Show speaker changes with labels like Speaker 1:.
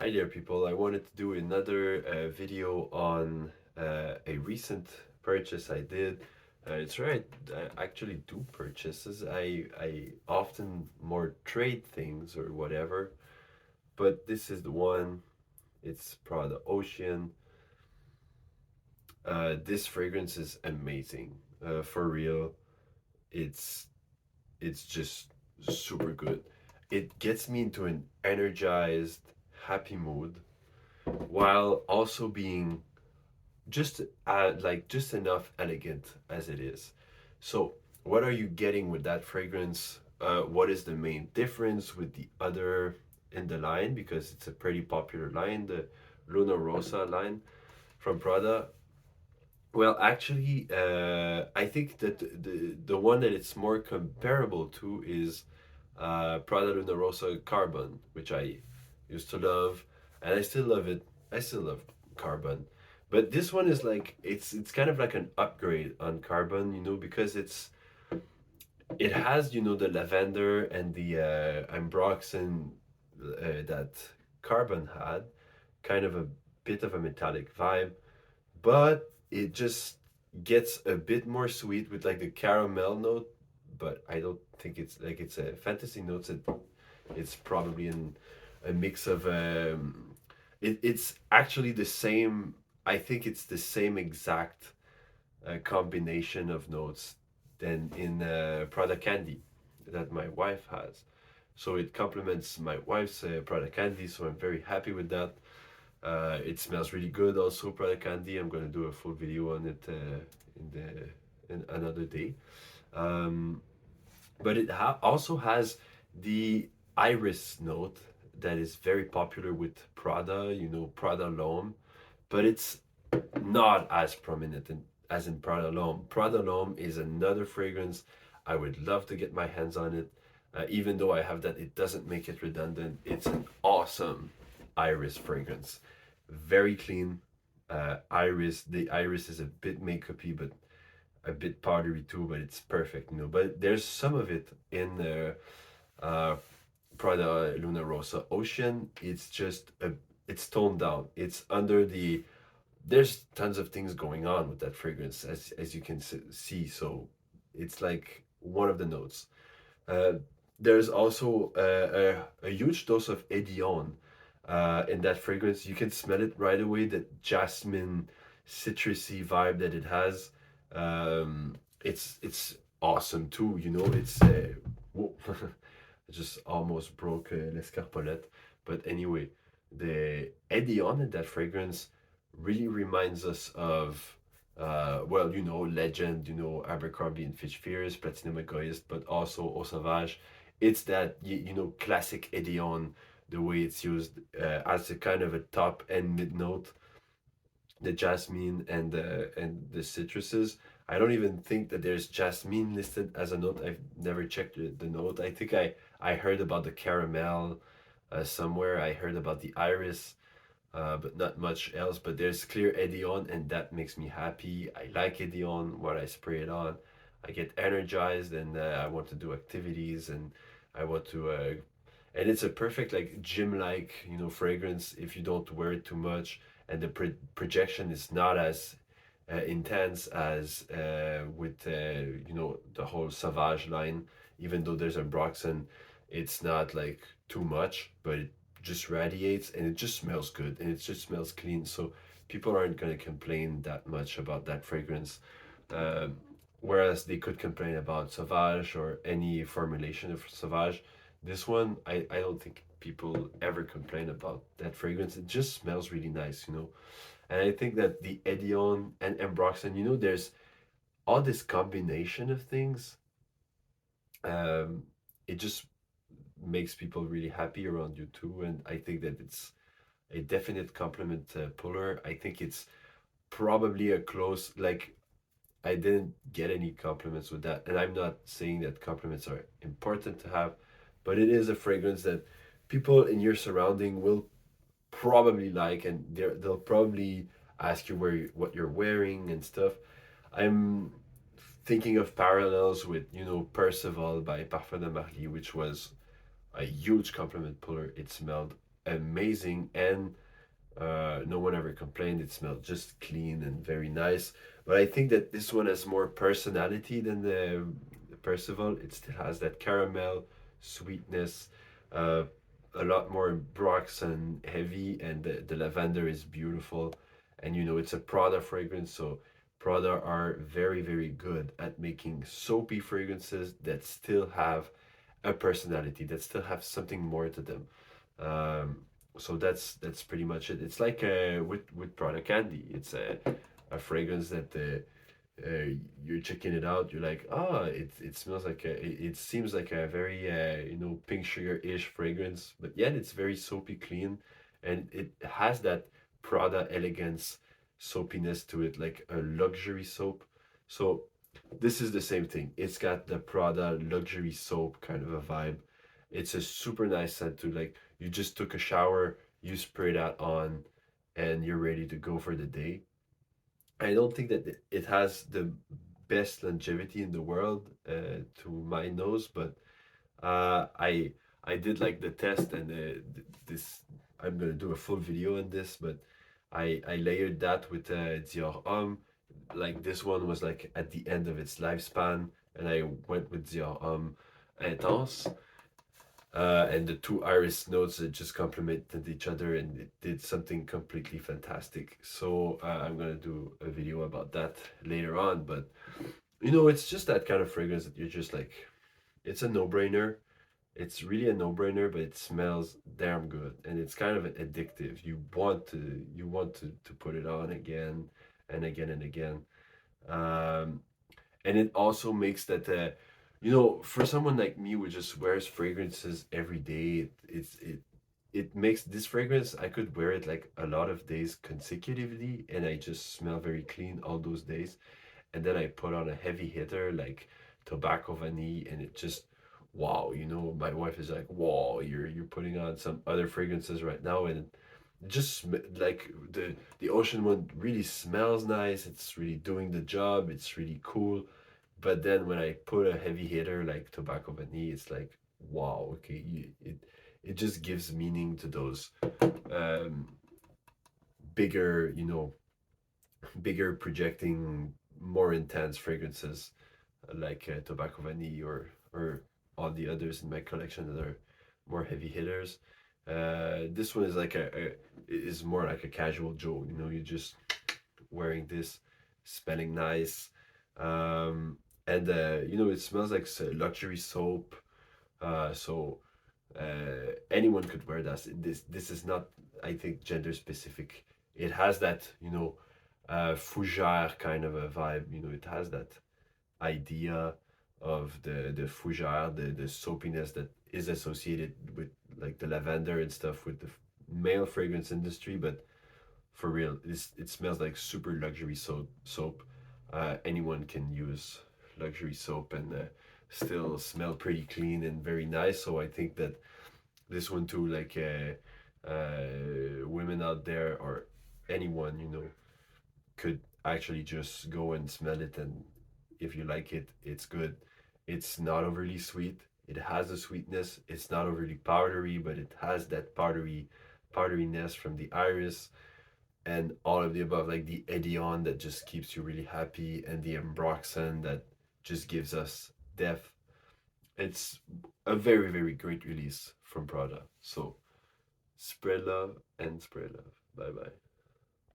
Speaker 1: Hi there, people. I wanted to do another video on a recent purchase I did. It's right, I actually do purchases. I often more trade things or whatever, but this is the one. It's Prada Ocean. This fragrance is amazing. For real, it's it's just super good. It gets me into an energized, happy mood while also being just just enough elegant as it is. So what are you getting with that fragrance? What is the main difference with the other in the line, because it's a pretty popular line, the Luna Rossa line from Prada? Well, actually, I think that the one that it's more comparable to is Prada Luna Rossa Carbon, which I used to love, and I still love it. I still love Carbon, but this one is like it's kind of like an upgrade on Carbon, because it has the lavender and the ambroxan that Carbon had, kind of a bit of a metallic vibe, but it just gets a bit more sweet with like the caramel note. But I don't think it's a fantasy notes. It's probably a mix of it's actually the same. I think it's the same exact combination of notes than in Prada Candy that my wife has. So it complements my wife's Prada Candy. So I'm very happy with that. It smells really good. Also, Prada Candy. I'm gonna do a full video on it in another day. Um, but it also has the iris note that is very popular with Prada. Prada L'Homme, but it's not as prominent as in Prada L'Homme. Prada L'Homme is another fragrance. I would love to get my hands on it. Even though I have that, it doesn't make it redundant. It's an awesome iris fragrance. Very clean. Iris. The iris is a bit makeupy, but a bit powdery too. But it's perfect. But there's some of it in the uh, Prada Luna Rossa Ocean. It's toned down. It's under the there's tons of things going on with that fragrance, as you can see. So it's like one of the notes. Uh, there's also a huge dose of Edion in that fragrance. You can smell it right away. That jasmine, citrusy vibe that it has. It's awesome too. It's whoa, I just almost broke l'escarpolette. But anyway, the Edion in that fragrance really reminds us of legend, Abercrombie and Fitch Fierce, Platinum Egoist, but also Eau Sauvage. It's that classic Edion, the way it's used as a kind of a top and mid note, the jasmine and the citruses. I don't even think that there's jasmine listed as a note. I've never checked the note. I think I heard about the caramel somewhere. I heard about the iris, but not much else. But there's clear Edion, and that makes me happy. I like Edion when I spray it on. I get energized, and I want to do activities, and I want to. And it's a perfect like gym-like fragrance if you don't wear it too much, and the projection is not as intense as with the whole Sauvage line. Even though there's a Broxton, it's not like too much, but it just radiates and it just smells good and it just smells clean. So people aren't going to complain that much about that fragrance. Um, Whereas they could complain about Sauvage or any formulation of Sauvage. This one, I don't think people ever complain about that fragrance. It just smells really nice. And I think that the Edion and Ambroxan, there's all this combination of things. Um, it just makes people really happy around you too. And I think that it's a definite compliment puller. I think it's probably a close, like, I didn't get any compliments with that. And I'm not saying that compliments are important to have, but it is a fragrance that people in your surrounding will probably like, and they'll probably ask you what you're wearing and stuff. I'm thinking of parallels with Percival by Parfum de Marly, which was a huge compliment puller. It smelled amazing, and no one ever complained. It smelled just clean and very nice. But I think that this one has more personality than the Percival. It still has that caramel sweetness, uh, a lot more Brox and heavy, and the lavender is beautiful. And it's a Prada fragrance, so Prada are very, very good at making soapy fragrances that still have a personality, that still have something more to them. Um, so that's pretty much it. It's like with Prada candy. It's a fragrance that you're checking it out. You're like, it smells like it seems like a very pink sugar ish fragrance, but yet it's very soapy clean, and it has that Prada elegance soapiness to it, like a luxury soap. So this is the same thing. It's got the Prada luxury soap kind of a vibe. It's a super nice scent too. Like you just took a shower, you spray that on, and you're ready to go for the day. I don't think that it has the best longevity in the world to my nose, but I did like the test, and this I'm gonna do a full video on this, but I layered that with Dior Homme. Like this one was like at the end of its lifespan, and I went with Dior Homme Intense, and the two iris notes that just complemented each other, and it did something completely fantastic. So I'm gonna do a video about that later on, but it's just that kind of fragrance that you're just like, it's a no-brainer. It's really a no-brainer, but it smells damn good, and it's kind of addictive. You want to put it on again and again and again. Um, and it also makes that for someone like me who just wears fragrances every day, it makes this fragrance, I could wear it like a lot of days consecutively, and I just smell very clean all those days. And then I put on a heavy hitter like tobacco vanille, and it just, wow, my wife is like, wow, you're putting on some other fragrances right now, and just like the ocean one really smells nice. It's really doing the job. It's really cool. But then when I put a heavy hitter like tobacco vanille, it's like, wow, okay, it just gives meaning to those um, bigger, bigger projecting, more intense fragrances like tobacco vanille, or all the others in my collection that are more heavy hitters. This one is like is more like a casual Joe. You're just wearing this, smelling nice, um, and it smells like luxury soap. So anyone could wear that. This is not, I think, gender specific. It has that fougère kind of a vibe. It has that idea of the fougère, the soapiness that is associated with like the lavender and stuff with the male fragrance industry. But for real, it smells like super luxury soap. Anyone can use luxury soap and still smell pretty clean and very nice. So I think that this one too, like women out there, or anyone, could actually just go and smell it, and if you like it, it's good. It's not overly sweet. It has a sweetness. It's not overly powdery, but it has that powderiness from the iris, and all of the above, like the Edion that just keeps you really happy, and the Ambroxan that just gives us depth. It's a very, very great release from Prada. So spread love and spray love. Bye bye.